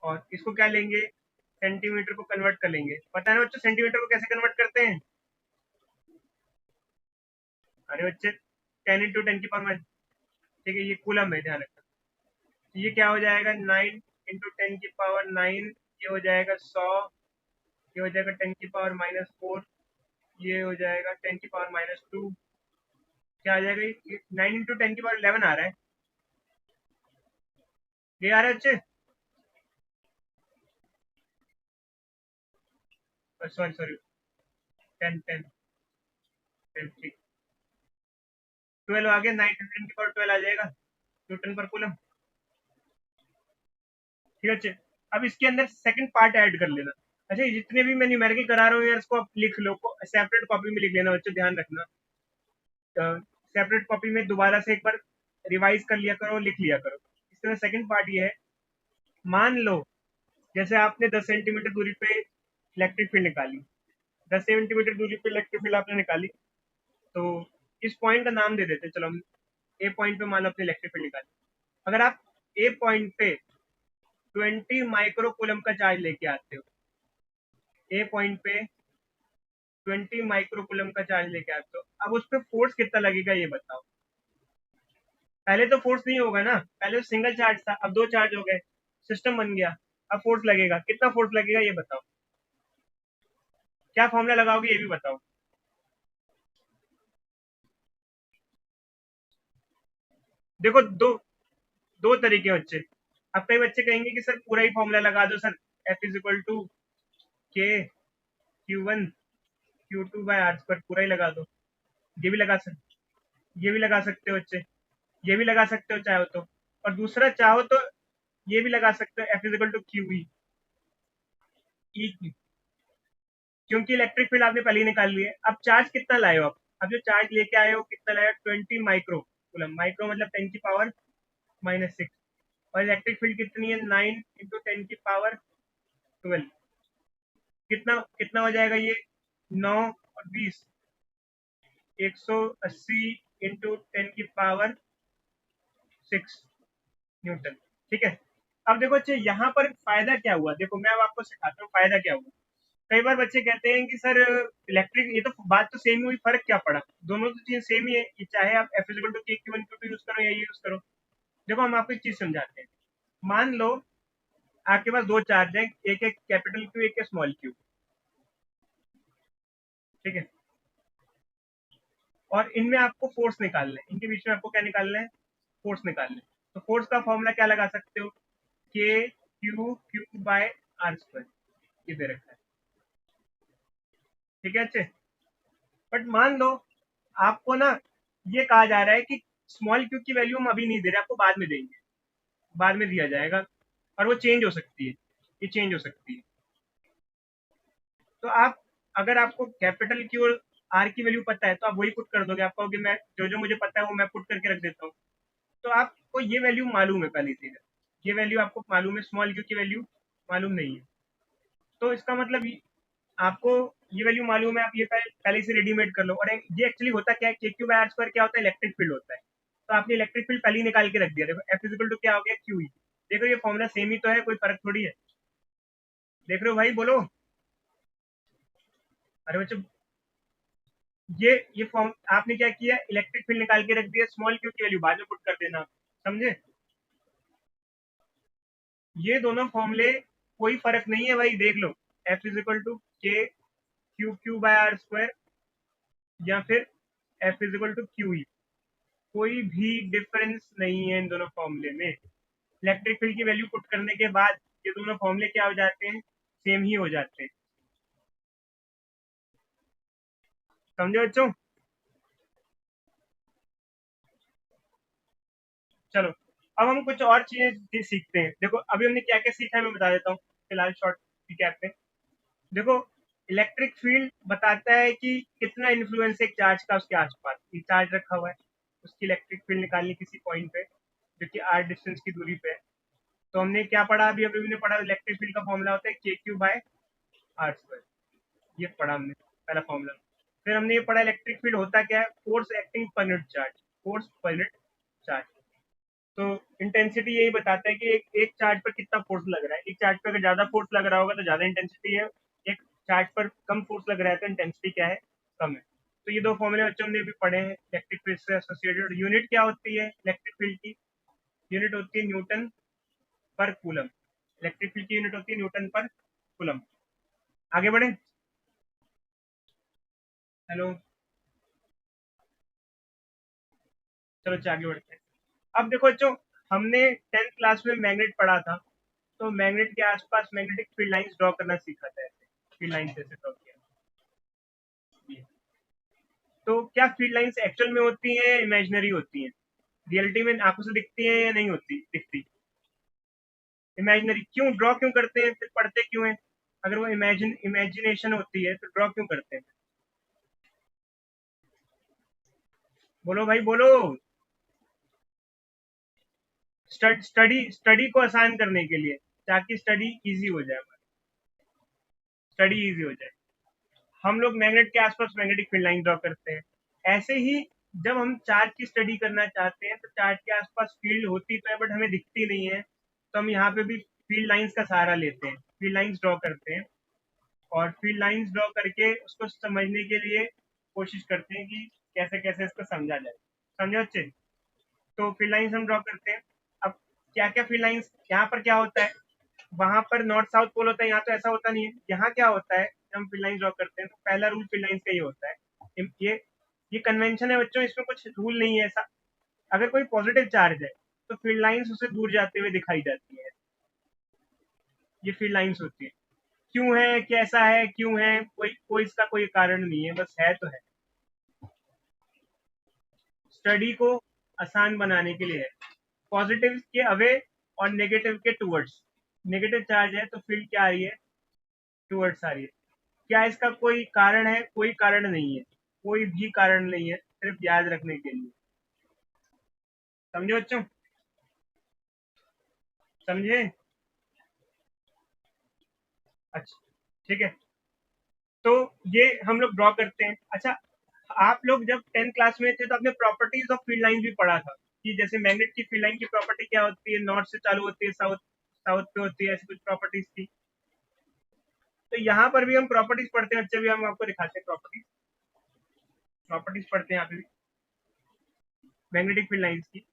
और इसको क्या लेंगे, सेंटीमीटर को कन्वर्ट कर लेंगे। पता है ना बच्चों, सेंटीमीटर को कैसे कन्वर्ट करते हैं? अरे बच्चे, 10 × 10⁻⁹, ठीक है, ये कूलम है, ध्यान रखना। तो ये क्या हो जाएगा, 9 × 10⁻⁹, ये हो जाएगा 100, ये हो जाएगा 10⁻⁻⁴, ये हो जाएगा 10⁻⁻², क्या आ जाएगा, ये 9 × 10⁻11 आ रहा है, ये आ रहा है बच्चे? सॉरी सॉरी, 10 10 10, ठीक, 12 आ गया, 9 × 10⁻12 आ जाएगा। न्यूटन पर कूलम। ठीक है अच्छे। अब इसके अंदर सेकंड पार्ट ऐड कर लेना। अच्छा, ये जितने भी मैं न्यूमेरिकल करा रहा हूँ यार, इसको आप लिख लो, सेपरेट कॉपी में लिख लेना बच्चों, ध्यान रखना। सेपरेट कॉपी में दोबारा से एक बार रिवाइज कर लिया करो, लिख लिया करो। इस तरह सेकंड पार्ट ये है, मान लो जैसे आपने 10 सेंटीमीटर दूरी पे इलेक्ट्रिक फील्ड निकाली, 10 सेंटीमीटर दूरी पे इलेक्ट्रिक फील्ड आपने निकाली, तो इस पॉइंट का नाम दे देते हैं, चलो हम ए पॉइंट पे मान लो अपने इलेक्ट्रिक फील्ड निकाली। अगर आप ए पॉइंट पे 20 माइक्रो कूलम का चार्ज लेके आते हो, ए पॉइंट पे 20 माइक्रो कूलम का चार्ज लेके आते हो, अब उस पर फोर्स कितना लगेगा ये बताओ। पहले तो फोर्स नहीं होगा ना, पहले तो सिंगल चार्ज था, अब दो चार्ज हो गए, सिस्टम बन गया, अब फोर्स लगेगा, कितना फोर्स लगेगा ये बताओ। क्या फॉर्मूला लगाओगे ये भी बताओ। देखो, दो दो तरीके बच्चे। अब कई बच्चे कहेंगे कि सर पूरा ही फॉर्मूला लगा दो sir, F is equal to K Q1 Q2 bye R square, पूरा ही लगा दो। ये भी लगा सकते, ये भी लगा सकते हो बच्चे, ये भी लगा सकते हो चाहो तो। और दूसरा चाहो तो ये भी लगा सकते हो, F is equal to Q E, क्योंकि इलेक्ट्रिक फील्ड आपने पहले ही निकाल लिए। अब चार्ज कितना लाए हो आप, अब जो चार्ज लेके आए हो कितना लाए हो, 20 माइक्रो कूलम, माइक्रो मतलब 10 की पावर -6, और इलेक्ट्रिक फील्ड कितनी है, 9 इंटू 10 की पावर 12। कितना कितना हो जाएगा ये, 9 और 20, 180 इंटू 10 की पावर 6 न्यूटन। ठीक है। अब देखो अच्छे, यहाँ पर फायदा क्या हुआ, देखो मैं अब आपको सिखाता हूँ फायदा क्या हुआ। कई बार बच्चे कहते हैं कि सर इलेक्ट्रिक, ये तो बात तो सेम ही हुई, फर्क क्या पड़ा, दोनों तो चीज सेम ही है, कि चाहे आप F is equal to K Q1 Q2 use करो या ये यूज करो। देखो हम आपको एक चीज समझाते हैं। मान लो आपके पास दो चार्ज है, एक एक कैपिटल क्यू, एक स्मॉल क्यू। ठीक है। और इनमें आपको फोर्स निकालना है, इनके बीच में आपको क्या निकालना है, फोर्स निकालना है। तो फोर्स का फॉर्मूला क्या लगा सकते हो, के क्यू बाय आर स्क्वायर, ये दे रखा है। ठीक है अच्छे। बट मान लो आपको ना ये कहा जा रहा है कि स्मॉल क्यू की वैल्यू हम अभी नहीं दे रहे, आपको बाद में देंगे, बाद में दिया जाएगा, और वो चेंज हो सकती है, ये चेंज हो सकती है। तो आप, अगर आपको कैपिटल की और आर की वैल्यू पता है तो आप वही पुट कर दोगे, आप कहोगे मैं जो जो मुझे पता है वो मैं पुट करके रख देता हूँ। तो आपको ये वैल्यू मालूम है पहले से, ये वैल्यू आपको मालूम है, स्मॉल क्यू की वैल्यू मालूम नहीं है। तो इसका मतलब आपको ये वैल्यू मालूम है, आप ये पहले से रेडीमेड कर लो। और ये एक्चुअली होता क्या है, के क्यू बाय आर स्क्वायर क्या होता है, इलेक्ट्रिक फील्ड होता है। तो आपने इलेक्ट्रिक फील्ड पहले ही निकाल के रख दिया, देखो एफ इजिकल टू क्या हो गया, क्यू ई। देखो ये फॉर्मूला सेम ही तो है, कोई फर्क थोड़ी है। देख रहे हो भाई, बोलो। अरे बच्चों, ये फॉर्म आपने क्या किया, इलेक्ट्रिक फील्ड निकाल के रख दिया, स्मॉल क्यू की वैल्यू बाद में पुट कर देना, समझे। ये दोनों फॉर्मूले कोई फर्क नहीं है भाई, देख लो, F is equal to K Q by R square या फिर F is equal to Q E, कोई भी डिफरेंस नहीं है इन दोनों फॉर्मूले में। इलेक्ट्रिक फील्ड की वैल्यू पुट करने के बाद ये दोनों फॉर्मूले क्या हो जाते हैं, सेम ही हो जाते हैं। समझे बच्चों। चलो, अब हम कुछ और चीजें सीखते हैं। देखो अभी हमने क्या क्या सीखा है मैं बता देता हूँ फिलहाल शॉर्ट रिकैप में। देखो, इलेक्ट्रिक फील्ड बताता है कि कितना इन्फ्लुएंस है एक चार्ज का उसके आसपास, ये चार्ज रखा हुआ है, उसकी इलेक्ट्रिक फील्ड निकालनी किसी पॉइंट पे जो कि आर डिस्टेंस की दूरी पे है। तो हमने क्या पढ़ा, अभी अभी हमने पढ़ा इलेक्ट्रिक फील्ड का फॉर्मूला होता है के क्यू बाय आर स्क्वायर, ये पढ़ा हमने पहला फॉर्मूला। फिर हमने ये पढ़ा इलेक्ट्रिक फील्ड होता क्या है, force acting per unit charge, force per unit charge. तो इंटेंसिटी यही बताता है कि एक चार्ज पर कितना फोर्स लग रहा है, एक चार्ज पर अगर ज्यादा फोर्स लग रहा होगा तो ज्यादा इंटेंसिटी है, एक चार्ज पर कम फोर्स लग रहा है तो इंटेंसिटी क्या है, कम है। तो ये दो फॉर्मूले बच्चों ने भी पढ़े हैं इलेक्ट्रिक फील्ड से एसोसिएटेड। यूनिट क्या होती है इलेक्ट्रिक फील्ड की, यूनिट होती है न्यूटन पर कूलम, इलेक्ट्रिक फील्ड की यूनिट होती है न्यूटन पर कूलम। आगे बढ़े, हेलो, चलो आगे बढ़ते हैं। अब देखो बच्चों, हमने 10th क्लास में मैग्नेट पढ़ा था, तो मैग्नेट के आसपास मैग्नेटिक फील्ड लाइंस ड्रॉ करना सीखा था, ऐसे फील्ड लाइंस ऐसे ड्रॉ किया। तो क्या फील्ड लाइंस एक्चुअल में होती हैं, इमेजिनरी होती हैं, रियलिटी में आंखों से दिखती है या नहीं होती दिखती? इमेजिनरी क्यों ड्रॉ क्यों करते हैं, फिर पढ़ते क्यों हैं? अगर वो इमेजिनेशन होती है तो ड्रॉ क्यों करते हैं? बोलो भाई बोलो। स्टडी को आसान करने के लिए, ताकि स्टडी इजी हो जाए, स्टडी इजी हो जाए। हम लोग मैग्नेट के आसपास मैग्नेटिक फील्ड लाइन ड्रॉ करते हैं। ऐसे ही जब हम चार्ज की स्टडी करना चाहते हैं तो चार्ज के आसपास फील्ड होती तो है बट हमें दिखती नहीं है, तो हम यहाँ पे भी फील्ड लाइंस का सहारा लेते हैं, फील्ड लाइंस ड्रॉ करते हैं, और फील्ड लाइंस ड्रॉ करके उसको समझने के लिए कोशिश करते हैं कि कैसे कैसे इसको समझा जाए। समझे बच्चे? तो फील्ड लाइंस हम ड्रॉ करते हैं। अब क्या क्या फील्ड लाइंस, यहाँ पर क्या होता है, वहां पर नॉर्थ साउथ पोल होता है, यहाँ तो ऐसा होता नहीं है। यहाँ क्या होता है, जब हम फील्ड लाइन ड्रॉ करते हैं तो पहला रूल फील्ड लाइंस का ये होता है, ये कन्वेंशन है बच्चों, इसमें कुछ रूल नहीं है ऐसा। अगर कोई पॉजिटिव चार्ज है तो फील्ड लाइंस उसे दूर जाते हुए दिखाई जाती है, ये फील्ड लाइंस होती है। क्यों है, कैसा है, क्यों है, कोई कोई इसका कोई कारण नहीं है, बस है तो है। स्टडी को आसान बनाने के लिए है। पॉजिटिव के अवे और नेगेटिव के टूवर्ड्स। नेगेटिव चार्ज है तो फील्ड क्या आ रही है, टूवर्ड्स आ रही है। क्या इसका कोई कारण है? कोई कारण नहीं है, कोई भी कारण नहीं है, सिर्फ याद रखने के लिए। समझे बच्चों? समझे? अच्छा, ठीक है। तो ये हम लोग ड्रॉ करते हैं। अच्छा, आप लोग जब 10th क्लास में थे तो आपने प्रॉपर्टीज ऑफ फील्ड लाइन भी पढ़ा था, कि जैसे मैग्नेट की फील्ड लाइन की प्रॉपर्टी क्या होती है, नॉर्थ से चालू होती है, साउथ साउथ पे होती है, ऐसी कुछ प्रॉपर्टीज थी। तो यहाँ पर भी हम प्रॉपर्टीज पढ़ते हैं, अच्छे भी हम आपको दिखाते हैं प्रॉपर्टीज। प्रॉपर्टीज पढ़ते हैं यहाँ पे भी मैग्नेटिक फील्ड लाइंस की।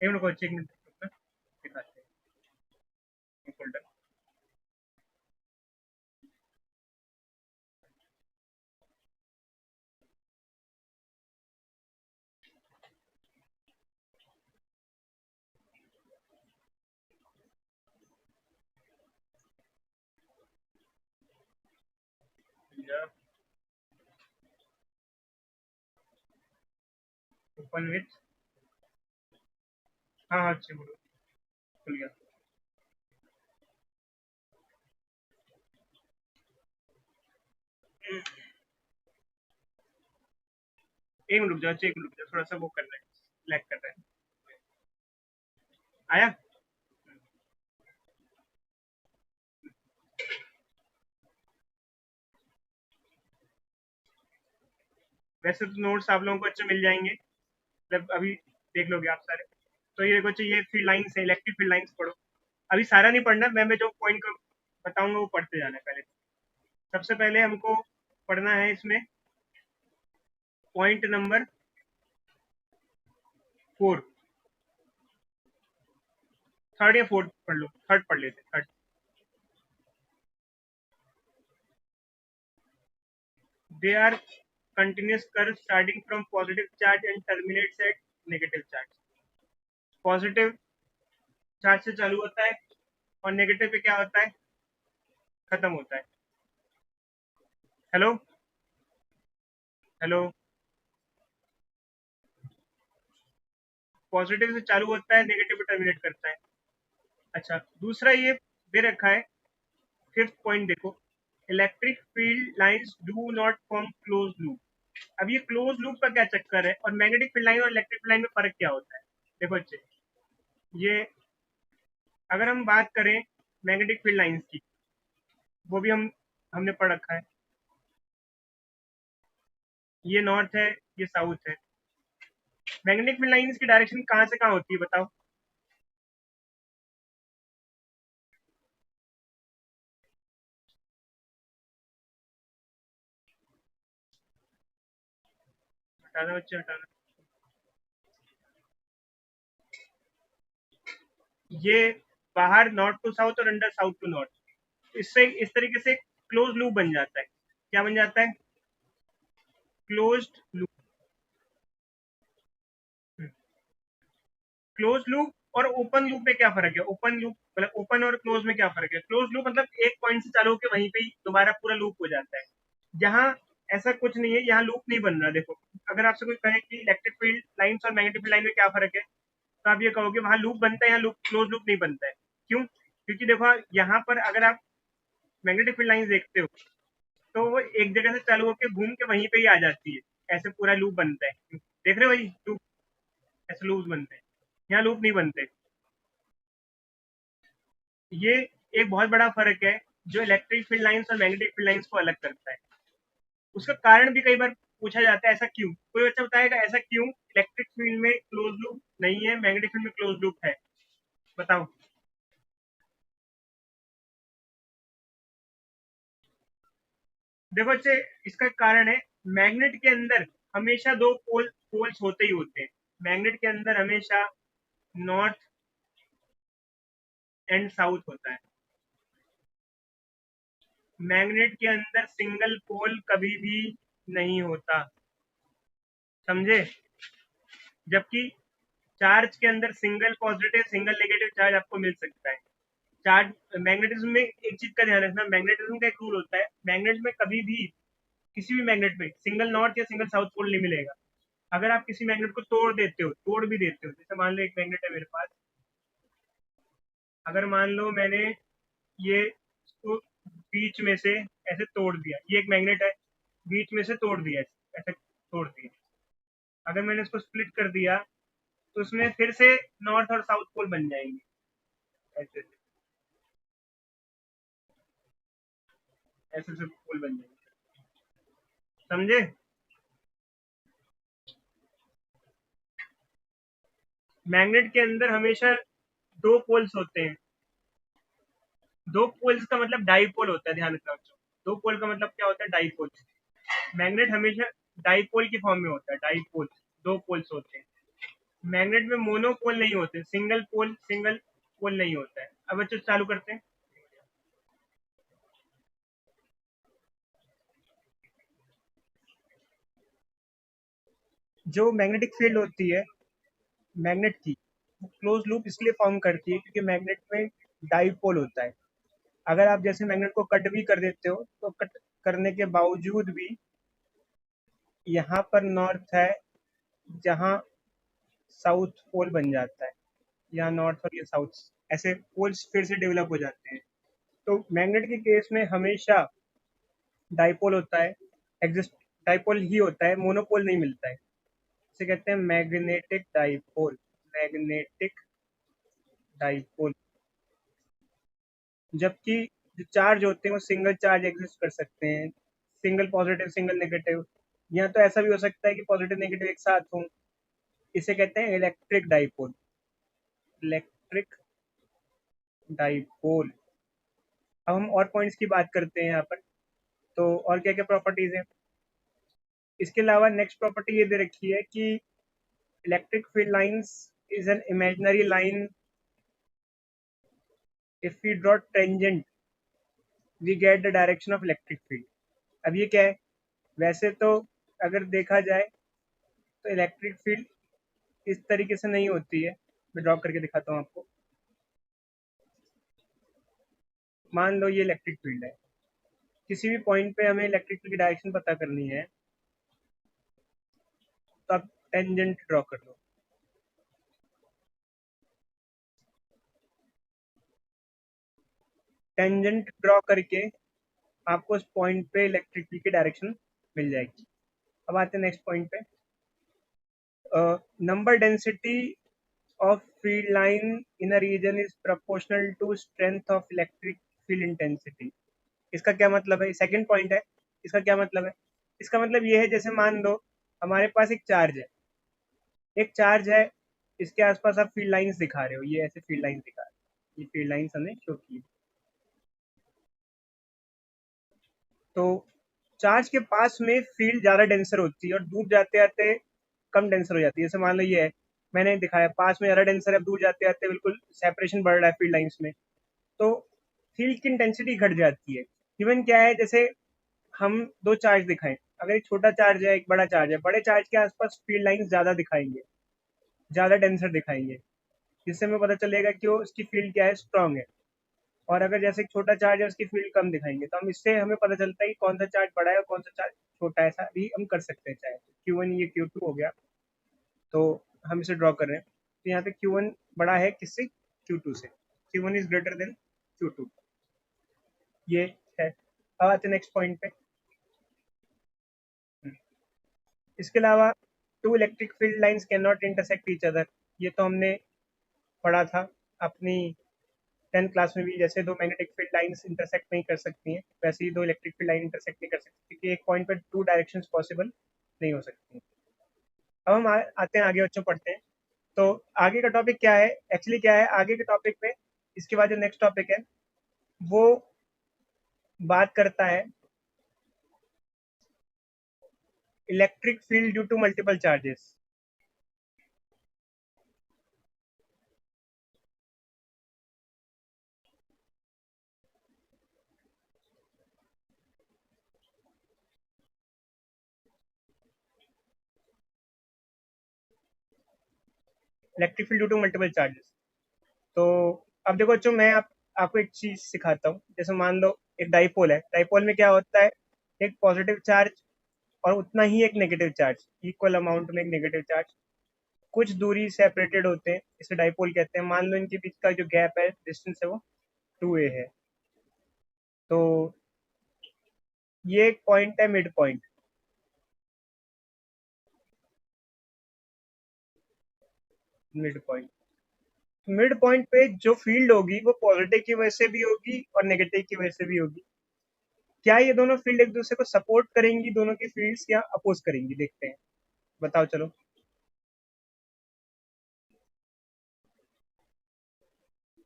एक मिनट को चेक दिखाते हैं फोल्डर। ओपन विथ, हाँ हाँ अच्छे बोलो, खुल गया। एक मिनट रुक जाओ, एक मिनट रुक जाओ, थोड़ा सा वो कर रहा है, लैग कर रहा है। आया? वैसे तो नोट्स आप लोगों को अच्छे मिल जाएंगे, मतलब अभी देख लोगे आप सारे। तो ये देखो, चाहिए फील्ड लाइंस है, इलेक्ट्रिक फील्ड लाइंस पढ़ो। अभी सारा नहीं पढ़ना, मैं जो पॉइंट को बताऊंगा वो पढ़ते जाना है पहले। सबसे पहले हमको पढ़ना है इसमें पॉइंट नंबर 4। थर्ड या फोर्थ पढ़ लो, थर्ड पढ़ लेते, third. They are continuous curve starting from positive charge and terminates at negative charge। Positive charge से चालू होता है और नेगेटिव पे क्या होता है, खत्म होता है। हेलो? हेलो? पॉजिटिव से चालू होता है, नेगेटिव पे टर्मिनेट करता है। अच्छा, दूसरा ये दे रखा है, फिफ्थ पॉइंट देखो, electric field lines do not form close loop. अब ये क्लोज लूप का क्या चक्कर है, और मैग्नेटिक फील्ड लाइन और इलेक्ट्रिक फील्ड लाइन में फर्क क्या होता है? देखो अच्छे, ये अगर हम बात करें मैग्नेटिक फील्ड लाइंस की, वो भी हमने पढ़ रखा है। ये नॉर्थ है, ये साउथ है। मैग्नेटिक फील्ड लाइंस की डायरेक्शन कहाँ से कहाँ होती है बताओ? हटाना बच्चे, हटाना। ये बाहर नॉर्थ टू साउथ और अंदर साउथ टू नॉर्थ, इससे इस तरीके से क्लोज लूप बन जाता है। क्या बन जाता है? Closed loop. क्लोज लूप और ओपन लूप में क्या फर्क है? ओपन लूप मतलब ओपन और क्लोज में क्या फर्क है? क्लोज लूप मतलब एक पॉइंट से चालू होकर वहीं पे ही दोबारा पूरा लूप हो जाता है। यहाँ ऐसा कुछ नहीं है, यहाँ लूप नहीं बन रहा। देखो, अगर आपसे कोई कहे कि इलेक्ट्रिक फील्ड लाइन्स और मैग्नेटिक फील्ड लाइन में क्या फर्क है, तो आप ये कहोगे वहां लूप बनता है, यहाँ लूप क्लोज लूप नहीं बनता है। क्यों? क्योंकि देखो यहाँ पर अगर आप मैग्नेटिक फील्ड लाइन्स देखते हो तो वो एक जगह से चालू होकर घूम के वहीं पे ही आ जाती है, ऐसे पूरा लूप बनता है। देख रहे हो भाई, लूप, ऐसे लूप बनते हैं, यहाँ लूप नहीं बनते। ये एक बहुत बड़ा फर्क है जो इलेक्ट्रिक फील्ड लाइंस और मैग्नेटिक फील्ड लाइंस को अलग करता है। उसका कारण भी कई बार पूछा जाता है, ऐसा क्यों? कोई बच्चा बताएगा ऐसा क्यों इलेक्ट्रिक फील्ड में क्लोज लूप नहीं है, मैग्नेटिक फील्ड में क्लोज लूप है? बताओ। देखो बच्चे, इसका कारण है मैग्नेट के अंदर हमेशा दो पोल्स होते ही होते हैं। मैग्नेट के अंदर हमेशा नॉर्थ एंड साउथ होता है। मैग्नेट के अंदर सिंगल पोल कभी भी नहीं होता, समझे? जबकि चार्ज के अंदर single positive single negative charge आपको मिल सकता है। चार्ज मैग्नेटिज्म में एक चीज का ध्यान रखना, मैग्नेटिज्म का एक रूल होता है, मैग्नेट में कभी भी किसी भी मैग्नेट में सिंगल नॉर्थ या सिंगल साउथ पोल नहीं मिलेगा। अगर आप किसी मैग्नेट को तोड़ भी देते हो, जैसे मान लो एक मैग्नेट है मेरे पास, अगर मान लो मैंने ये इसको बीच में से ऐसे तोड़ दिया, ये एक मैग्नेट है, बीच में से तोड़ दिया, ऐसे तोड़ दिया, अगर मैंने इसको स्प्लिट कर दिया तो उसमें फिर से नॉर्थ और साउथ पोल बन जाएंगे, ऐसे ऐसे से पोल बन जाएंगे, समझे? मैग्नेट के अंदर हमेशा दो पोल्स होते हैं। दो पोल्स का मतलब डाईपोल होता है, ध्यान रखना बच्चों। दो पोल का मतलब क्या होता है? डाईपोल। मैग्नेट हमेशा डाईपोल की फॉर्म में होता है, डाईपोल, दो पोल्स होते हैं। मैग्नेट में मोनोपोल नहीं होते, सिंगल पोल नहीं होता है। अब बच्चों चालू करते हैं। जो मैग्नेटिक फील्ड होती है मैग्नेट की, क्लोज लूप इसलिए फॉर्म करती है क्योंकि मैग्नेट में डाईपोल होता है। अगर आप जैसे मैग्नेट को कट भी कर देते हो तो कट करने के बावजूद भी यहाँ पर नॉर्थ है, जहाँ साउथ पोल बन जाता है, यहाँ नॉर्थ और ये साउथ, ऐसे पोल्स फिर से डेवलप हो जाते हैं। तो मैग्नेट के केस में हमेशा डाइपोल होता है, एग्जिस्ट डाइपोल ही होता है, मोनोपोल नहीं मिलता है। इसे कहते हैं मैग्नेटिक डाइपोल। Magnetic dipole. जबकि जो चार्ज होते हैं वो सिंगल चार्ज एग्जिस्ट कर सकते हैं, सिंगल पॉजिटिव सिंगल नेगेटिव। यहाँ तो ऐसा भी हो सकता है कि पॉजिटिव नेगेटिव एक साथ हों। इसे कहते हैं इलेक्ट्रिक डाइपोल। Electric dipole. अब हम और पॉइंट्स की बात करते हैं यहाँ पर। तो और क्या क्या प्रॉपर्टीज हैं? इसके अलावा नेक्स्ट प्रॉपर्टी ये दे रखी है कि electric field lines is an imaginary line if we draw tangent we get the direction of electric field. अब ये क्या है? वैसे तो अगर देखा जाए तो इलेक्ट्रिक फील्ड इस तरीके से नहीं होती है। मैं ड्रॉ करके दिखाता हूँ आपको। मान लो ये इलेक्ट्रिक फील्ड है, किसी भी पॉइंट पे हमें इलेक्ट्रिक फील्ड की डायरेक्शन पता करनी है, तो आप टेंजेंट ड्रॉ कर लो। टेंजेंट ड्रॉ करके आपको उस पॉइंट पे इलेक्ट्रिक फील्ड की डायरेक्शन मिल जाएगी। अब आते हैं नेक्स्ट पॉइंट पे। Number density of field line in a region is proportional to strength of electric field intensity। इसका क्या मतलब है? सेकंड पॉइंट है। इसका क्या मतलब है? इसका मतलब ये है, जैसे मान लो हमारे पास एक चार्ज है, एक चार्ज है, इसके आसपास आप फील्ड लाइंस दिखा रहे हो, ये ऐसे फील्ड लाइंस दिखा रहे हो, ये फील्ड लाइंस हमने शो की। तो चार्ज के पास में फील्ड ज़्यादा डेंसर होती है और दूर जाते जाते कम डेंसर हो जाती है। जैसे मान लो ये है, मैंने दिखाया पास में ज़्यादा डेंसर है, दूर जाते जाते बिल्कुल सेपरेशन बढ़ रहा है फील्ड लाइंस में, तो फील्ड की इंटेंसिटी घट जाती है। इवन क्या है, जैसे हम दो चार्ज दिखाएं, अगर एक छोटा चार्ज है एक बड़ा चार्ज है, बड़े चार्ज के आसपास फील्ड लाइंस ज़्यादा दिखाएंगे, ज़्यादा डेंसर दिखाएंगे। जिससे हमें पता चलेगा कि वो उसकी फील्ड क्या है, स्ट्रांग है। और अगर जैसे एक छोटा चार्ज है उसकी फील्ड कम दिखाएंगे, तो हम इससे हमें पता चलता है कि कौन सा चार्ज बड़ा है और कौन सा चार्ज छोटा है। ऐसा भी हम कर सकते हैं चाहे Q1 ये Q2 हो गया, तो हम इसे ड्रॉ कर रहे हैं। तो यहाँ पे Q1 बड़ा है किससे, Q2 से। Q1 is greater than Q2, ये है। अब आते हैं नेक्स्ट पॉइंट पे। इसके अलावा two electric field lines can not intersect each other, ये तो हमने पढ़ा था अपनी 10th क्लास में भी। जैसे दो मैग्नेटिक फील्ड लाइंस इंटरसेक्ट नहीं कर सकती हैं, वैसे ही दो इलेक्ट्रिक फील्ड लाइन इंटरसेक्ट नहीं कर सकती, क्योंकि एक पॉइंट पर टू डायरेक्शंस पॉसिबल नहीं हो सकती। अब हम आते हैं आगे, बच्चों पढ़ते हैं। तो आगे का टॉपिक क्या है, एक्चुअली क्या है आगे के टॉपिक में, इसके बाद जो नेक्स्ट टॉपिक है वो बात करता है electric field due to multiple charges. Electric field due to multiple charges. तो अब देखो बच्चों, मैं आपको एक चीज सिखाता हूँ। जैसे मान लो एक डाइपोल है, डाइपोल में क्या होता है, एक पॉजिटिव चार्ज और उतना ही एक नेगेटिव चार्ज, इक्वल अमाउंट में एक नेगेटिव चार्ज, कुछ दूरी सेपरेटेड होते हैं, इसे डाइपोल कहते हैं। मान लो इनके बीच का जो गैप है, डिस्टेंस है, वो 2a है। तो ये एक पॉइंट है, mid point. Mid point, mid point पे जो फील्ड होगी वो पॉजिटिव की वजह से भी होगी और नेगेटिव की वजह से भी होगी। क्या ये दोनों फील्ड एक दूसरे को सपोर्ट करेंगी, दोनों की फील्ड्स, या अपोज करेंगी, देखते हैं। बताओ चलो।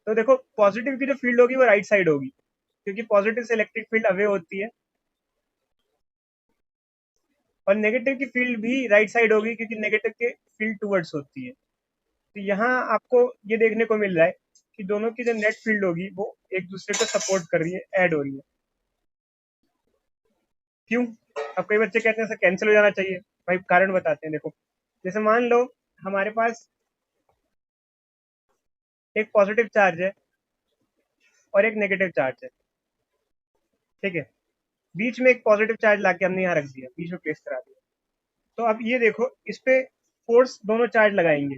तो देखो, पॉजिटिव की जो फील्ड होगी वो राइट साइड होगी, क्योंकि पॉजिटिव से इलेक्ट्रिक फील्ड अवे होती है। और नेगेटिव की फील्ड भी राइट साइड होगी, क्योंकि नेगेटिव की फील्ड टूवर्ड्स होती है। तो यहाँ आपको ये देखने को मिल रहा है कि दोनों की जो नेट फील्ड होगी वो एक दूसरे को सपोर्ट कर रही है, ऐड हो रही है। क्यों? अब कई बच्चे कहते हैं सर कैंसिल हो जाना चाहिए। भाई कारण बताते हैं, देखो। जैसे मान लो हमारे पास एक पॉजिटिव चार्ज है और एक नेगेटिव चार्ज है, ठीक है। बीच में एक पॉजिटिव चार्ज लाके हमने यहाँ रख दिया, बीच में प्लेस करा दिया। तो अब ये देखो, इस पे फोर्स दोनों चार्ज लगाएंगे,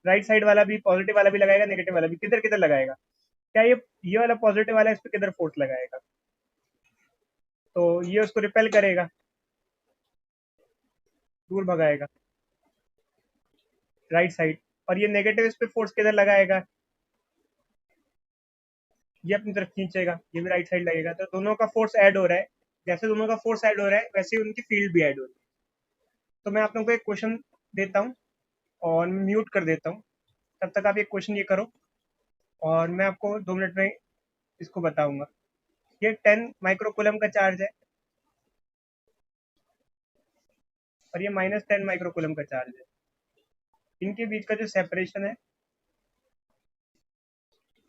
राइट साइड वाला भी, पॉजिटिव वाला भी लगाएगा, नेगेटिव वाला भी। किधर किधर लगाएगा? क्या ये वाला पॉजिटिव वाला इस पे किधर फोर्स लगाएगा? तो ये उसको रिपेल करेगा, दूर भगाएगा, राइट साइड। और ये नेगेटिव इस पे फोर्स किधर लगाएगा? ये अपनी तरफ खींचेगा, ये भी राइट साइड लगेगा। तो दोनों का फोर्स ऐड हो रहा है। जैसे दोनों का फोर्स ऐड हो रहा है, वैसे ही उनकी फील्ड भी ऐड हो रही है। तो मैं आप लोगों को एक क्वेश्चन देता हूँ और म्यूट कर देता हूँ। तब तक आप एक क्वेश्चन ये करो और मैं आपको 2 मिनट में इसको बताऊंगा। ये 10 माइक्रोकूलम का चार्ज है और ये -10 माइक्रोकूलम का चार्ज है। इनके बीच का जो सेपरेशन है,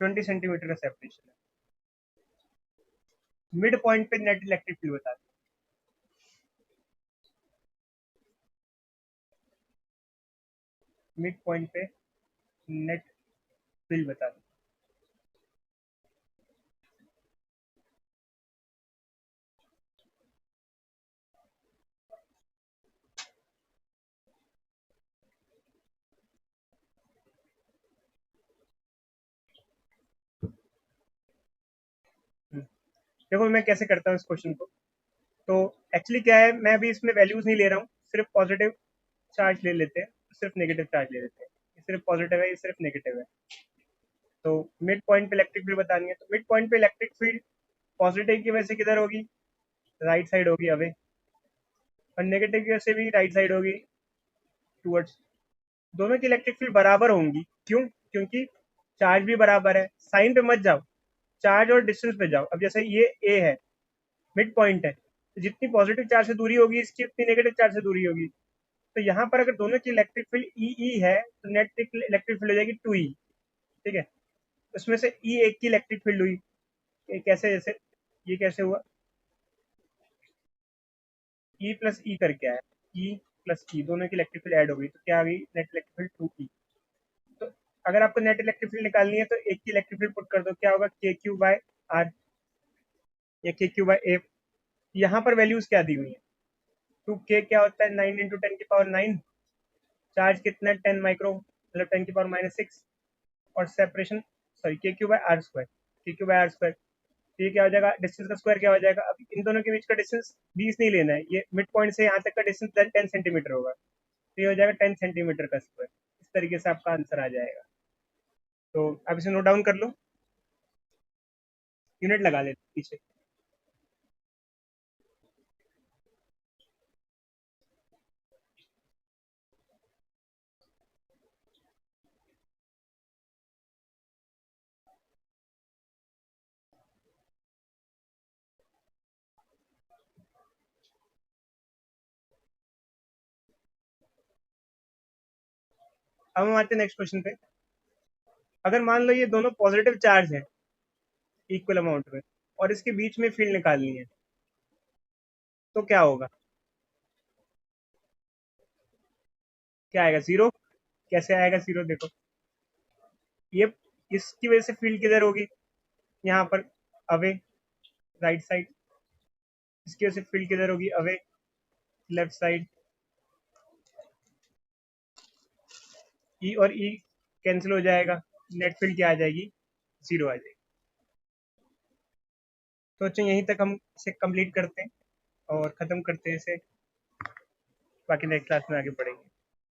20 सेंटीमीटर का सेपरेशन है। मिड पॉइंट पे नेट इलेक्ट्रिक फील्ड बता दो। मिड पॉइंट पे नेट फील्ड बता दो। देखो मैं कैसे करता हूँ इस क्वेश्चन को। तो एक्चुअली क्या है, मैं अभी इसमें वैल्यूज नहीं ले रहा हूँ, सिर्फ पॉजिटिव चार्ज ले लेते हैं, सिर्फ नेगेटिव चार्ज ले लेते हैं। ये सिर्फ पॉजिटिव है, ये सिर्फ नेगेटिव है। तो मिड पॉइंट पे इलेक्ट्रिक फील्ड बतानी है, तो मिड पॉइंट पे इलेक्ट्रिक फील्ड पॉजिटिव की वजह से किधर होगी? राइट साइड होगी, अवे। और नेगेटिव की वजह से भी राइट साइड होगी, टूवर्ड्स। दोनों की इलेक्ट्रिक फील्ड बराबर होंगी। क्यों? क्योंकि चार्ज भी बराबर है। साइन पे मत जाओ, चार्ज और डिस्टेंस पे जाओ। अब जैसे ये ए है, मिड पॉइंट है, तो जितनी पॉजिटिव चार्ज से दूरी होगी इसकी, उतनी नेगेटिव चार्ज से दूरी होगी। तो यहाँ पर अगर दोनों की इलेक्ट्रिक फील्ड ई ई है, तो नेट इलेक्ट्रिक फील्ड हो जाएगी 2e। ठीक है। उसमें से ई एक की इलेक्ट्रिक फील्ड हुई। ये कैसे? जैसे ये कैसे हुआ, ई प्लस ई करके आया, ई प्लस ई, दोनों की इलेक्ट्रिक फील्ड ऐड हो गई, तो क्या आ गई? Net electric field 2e। तो अगर आपको नेट इलेक्ट्रिक फील्ड निकालनी है तो एक की इलेक्ट्रिक फील्ड पुट कर दो, क्या होगा के क्यू बाय आर या के क्यू बाय ए। यहाँ पर वैल्यूज क्या दी हुई है, 2k क्या होता है 9 इंटू 10⁻9, चार्ज कितना है 10 माइक्रो मतलब 10⁻⁻6, और सेपरेशन सॉरी के क्यू बाय आर स्क्वायर, के क्यू बाय आर स्क्वायर। तो ये क्या हो जाएगा, डिस्टेंस का स्क्वायर क्या हो जाएगा, अब इन दोनों के बीच का डिस्टेंस 20 नहीं लेना है, ये मिड पॉइंट से यहाँ तक का डिस्टेंस 10 सेंटीमीटर होगा, तो ये हो जाएगा 10 सेंटीमीटर का स्क्वायर। इस तरीके से आपका आंसर आ जाएगा। तो आप इसे नोट डाउन कर लो, यूनिट लगा लेते पीछे। अब हम आते हैं नेक्स्ट क्वेश्चन पे। अगर मान लो ये दोनों पॉजिटिव चार्ज है इक्वल अमाउंट में, और इसके बीच में फील्ड निकालनी है, तो क्या होगा, क्या आएगा, जीरो। कैसे आएगा जीरो, देखो ये इसकी वजह से फील्ड किधर होगी, यहाँ पर अवे राइट साइड, इसकी वजह से फील्ड किधर होगी, अवे लेफ्ट साइड। ई और ई कैंसिल हो जाएगा, नेट फील्ड क्या आ जाएगी, जीरो आ जाएगी। तो अच्छा यहीं तक हम इसे कंप्लीट करते हैं और ख़त्म करते हैं इसे, बाकी नेक्स्ट क्लास में आगे पढ़ेंगे।